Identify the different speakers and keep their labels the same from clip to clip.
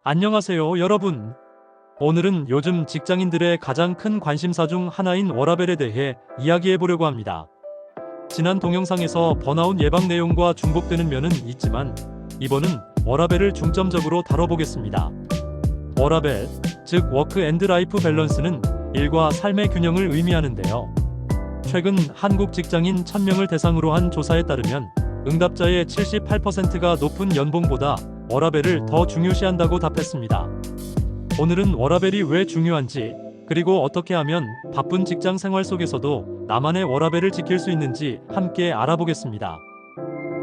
Speaker 1: 안녕하세요, 여러분. 오늘은 요즘 직장인들의 가장 큰 관심사 중 하나인 워라밸에 대해 이야기해 보려고 합니다. 지난 동영상에서 번아웃 예방 내용과 중복되는 면은 있지만 이번은 워라밸을 중점적으로 다뤄보겠습니다. 워라밸, 즉 워크 앤드 라이프 밸런스는 일과 삶의 균형을 의미하는데요. 최근 한국 직장인 1000명을 대상으로 한 조사에 따르면 응답자의 78%가 높은 연봉보다 워라밸을 더 중요시한다고 답했습니다. 오늘은 워라밸이 왜 중요한지, 그리고 어떻게 하면 바쁜 직장 생활 속에서도 나만의 워라밸을 지킬 수 있는지 함께 알아보겠습니다.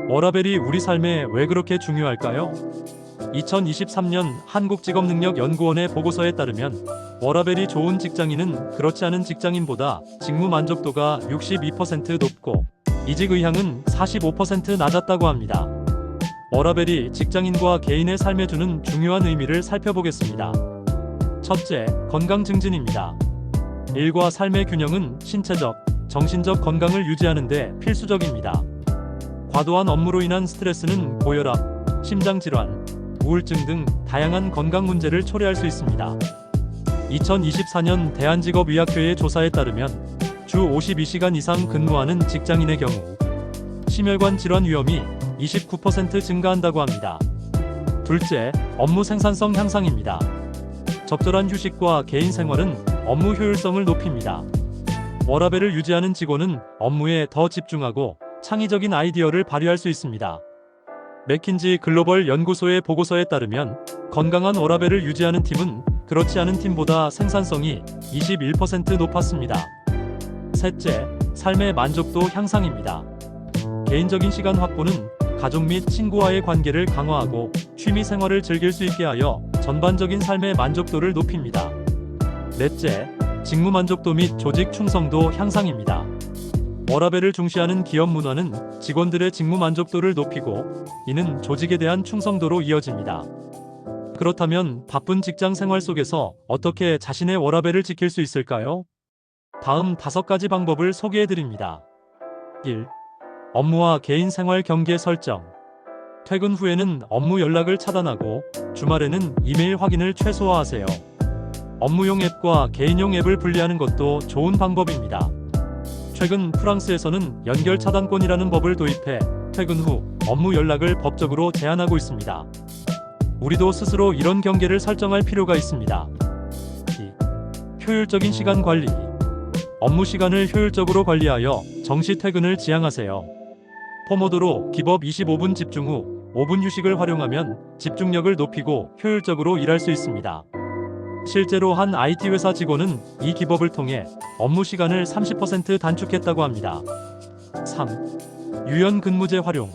Speaker 1: 워라밸이 우리 삶에 왜 그렇게 중요할까요? 2023년 한국직업능력연구원의 보고서에 따르면 워라밸이 좋은 직장인은 그렇지 않은 직장인보다 직무 만족도가 62% 높고 이직 의향은 45% 낮았다고 합니다. 워라밸이 직장인과 개인의 삶에 주는 중요한 의미를 살펴보겠습니다. 첫째, 건강 증진입니다. 일과 삶의 균형은 신체적, 정신적 건강을 유지하는 데 필수적입니다. 과도한 업무로 인한 스트레스는 고혈압, 심장질환, 우울증 등 다양한 건강 문제를 초래할 수 있습니다. 2024년 대한직업의학회의 조사에 따르면 주 52시간 이상 근무하는 직장인의 경우 심혈관 질환 위험이 29% 증가한다고 합니다. 둘째, 업무 생산성 향상입니다. 적절한 휴식과 개인 생활은 업무 효율성을 높입니다. 워라밸을 유지하는 직원은 업무에 더 집중하고 창의적인 아이디어를 발휘할 수 있습니다. 맥킨지 글로벌 연구소의 보고서에 따르면 건강한 워라밸을 유지하는 팀은 그렇지 않은 팀보다 생산성이 21% 높았습니다. 셋째, 삶의 만족도 향상입니다. 개인적인 시간 확보는 가족 및 친구와의 관계를 강화하고 취미 생활을 즐길 수 있게 하여 전반적인 삶의 만족도를 높입니다. 넷째, 직무 만족도 및 조직 충성도 향상입니다. 워라밸을 중시하는 기업 문화는 직원들의 직무 만족도를 높이고 이는 조직에 대한 충성도로 이어집니다. 그렇다면 바쁜 직장 생활 속에서 어떻게 자신의 워라밸을 지킬 수 있을까요? 다음 5가지 방법을 소개해 드립니다. 1. 업무와 개인 생활 경계 설정. 퇴근 후에는 업무 연락을 차단하고 주말에는 이메일 확인을 최소화하세요. 업무용 앱과 개인용 앱을 분리하는 것도 좋은 방법입니다. 최근 프랑스에서는 연결 차단권이라는 법을 도입해 퇴근 후 업무 연락을 법적으로 제한하고 있습니다. 우리도 스스로 이런 경계를 설정할 필요가 있습니다. 2. 효율적인 시간 관리. 업무 시간을 효율적으로 관리하여 정시 퇴근을 지향하세요. 포모도로 기법 25분 집중 후 5분 휴식을 활용하면 집중력을 높이고 효율적으로 일할 수 있습니다. 실제로 한 IT 회사 직원은 이 기법을 통해 업무 시간을 30% 단축했다고 합니다. 3. 유연근무제 활용.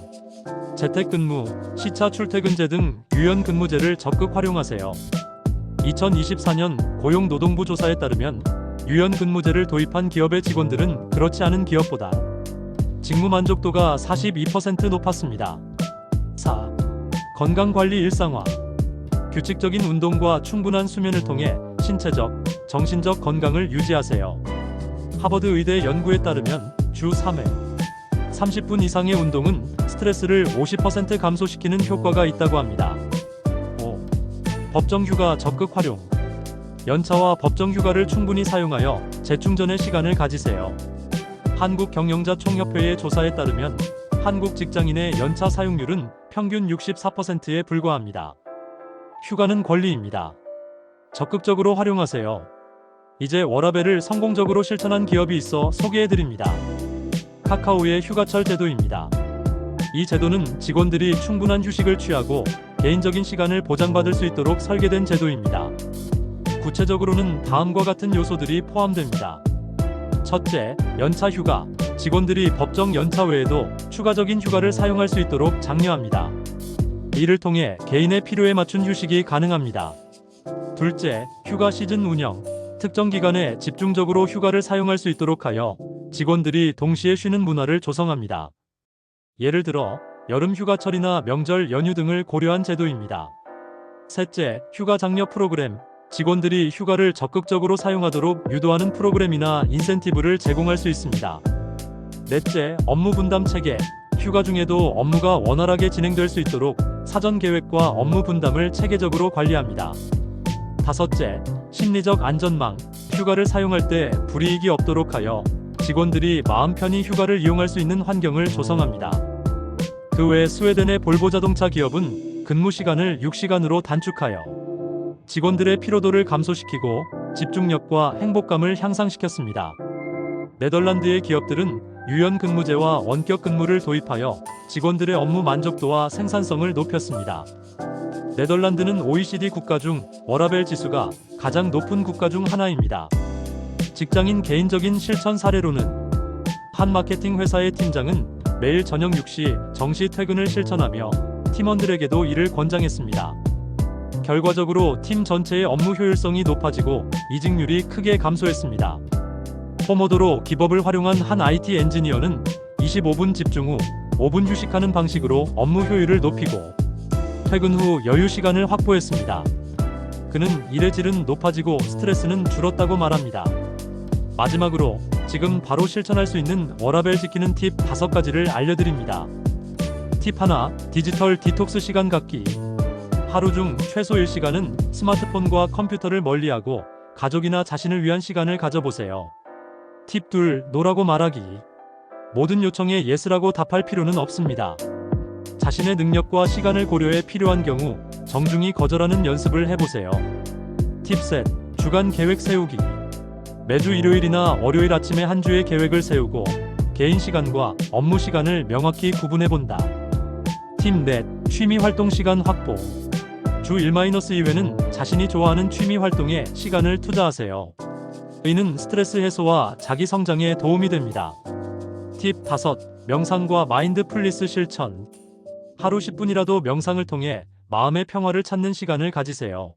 Speaker 1: 재택근무, 시차 출퇴근제 등 유연근무제를 적극 활용하세요. 2024년 고용노동부 조사에 따르면 유연근무제를 도입한 기업의 직원들은 그렇지 않은 기업보다 직무 만족도가 42% 높았습니다. 4. 건강관리 일상화. 규칙적인 운동과 충분한 수면을 통해 신체적, 정신적 건강을 유지하세요. 하버드 의대 연구에 따르면 주 3회 30분 이상의 운동은 스트레스를 50% 감소시키는 효과가 있다고 합니다. 5. 법정휴가 적극 활용. 연차와 법정휴가를 충분히 사용하여 재충전의 시간을 가지세요. 한국경영자총협회의 조사에 따르면 한국 직장인의 연차 사용률은 평균 64%에 불과합니다. 휴가는 권리입니다. 적극적으로 활용하세요. 이제 워라밸을 성공적으로 실천한 기업이 있어 소개해드립니다. 카카오의 휴가철 제도입니다. 이 제도는 직원들이 충분한 휴식을 취하고 개인적인 시간을 보장받을 수 있도록 설계된 제도입니다. 구체적으로는 다음과 같은 요소들이 포함됩니다. 첫째, 연차 휴가. 직원들이 법정 연차 외에도 추가적인 휴가를 사용할 수 있도록 장려합니다. 이를 통해 개인의 필요에 맞춘 휴식이 가능합니다. 둘째, 휴가 시즌 운영. 특정 기간에 집중적으로 휴가를 사용할 수 있도록 하여 직원들이 동시에 쉬는 문화를 조성합니다. 예를 들어 여름 휴가철이나 명절 연휴 등을 고려한 제도입니다. 셋째, 휴가 장려 프로그램. 직원들이 휴가를 적극적으로 사용하도록 유도하는 프로그램이나 인센티브를 제공할 수 있습니다. 넷째, 업무 분담 체계. 휴가 중에도 업무가 원활하게 진행될 수 있도록 사전 계획과 업무 분담을 체계적으로 관리합니다. 다섯째, 심리적 안전망. 휴가를 사용할 때 불이익이 없도록 하여 직원들이 마음 편히 휴가를 이용할 수 있는 환경을 조성합니다. 그 외 스웨덴의 볼보 자동차 기업은 근무 시간을 6시간으로 단축하여 직원들의 피로도를 감소시키고 집중력과 행복감을 향상시켰습니다. 네덜란드의 기업들은 유연 근무제와 원격 근무를 도입하여 직원들의 업무 만족도와 생산성을 높였습니다. 네덜란드는 OECD 국가 중 워라밸 지수가 가장 높은 국가 중 하나입니다. 직장인 개인적인 실천 사례로는 한 마케팅 회사의 팀장은 매일 저녁 6시 정시 퇴근을 실천하며 팀원들에게도 이를 권장했습니다. 결과적으로 팀 전체의 업무 효율성이 높아지고 이직률이 크게 감소했습니다. 포모도로 기법을 활용한 한 IT 엔지니어는 25분 집중 후 5분 휴식하는 방식으로 업무 효율을 높이고 퇴근 후 여유 시간을 확보했습니다. 그는 일의 질은 높아지고 스트레스는 줄었다고 말합니다. 마지막으로 지금 바로 실천할 수 있는 워라밸 지키는 팁 5가지를 알려드립니다. 팁 하나, 디지털 디톡스 시간 갖기. 하루 중 최소 1시간은 스마트폰과 컴퓨터를 멀리하고 가족이나 자신을 위한 시간을 가져보세요. 팁 둘, 노라고 말하기. 모든 요청에 예스라고 답할 필요는 없습니다. 자신의 능력과 시간을 고려해 필요한 경우 정중히 거절하는 연습을 해보세요. 팁 셋, 주간 계획 세우기. 매주 일요일이나 월요일 아침에 한 주의 계획을 세우고 개인 시간과 업무 시간을 명확히 구분해본다. 팁 넷, 취미 활동 시간 확보. 주 1-2회는 자신이 좋아하는 취미 활동에 시간을 투자하세요. 이는 스트레스 해소와 자기 성장에 도움이 됩니다. 팁 5, 명상과 마인드풀리스 실천. 하루 10분이라도 명상을 통해 마음의 평화를 찾는 시간을 가지세요.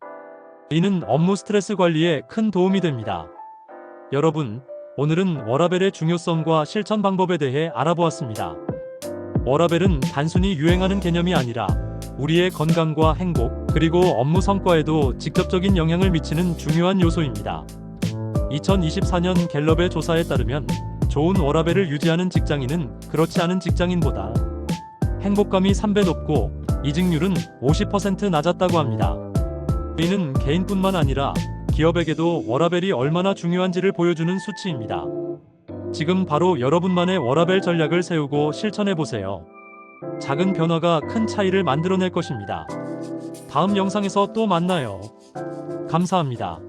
Speaker 1: 이는 업무 스트레스 관리에 큰 도움이 됩니다. 여러분, 오늘은 워라밸의 중요성과 실천 방법에 대해 알아보았습니다. 워라밸은 단순히 유행하는 개념이 아니라 우리의 건강과 행복, 그리고 업무 성과에도 직접적인 영향을 미치는 중요한 요소입니다. 2024년 갤럽의 조사에 따르면 좋은 워라밸을 유지하는 직장인은 그렇지 않은 직장인보다 행복감이 3배 높고 이직률은 50% 낮았다고 합니다. 이는 개인뿐만 아니라 기업에게도 워라밸이 얼마나 중요한지를 보여주는 수치입니다. 지금 바로 여러분만의 워라밸 전략을 세우고 실천해보세요. 작은 변화가 큰 차이를 만들어낼 것입니다. 다음 영상에서 또 만나요. 감사합니다.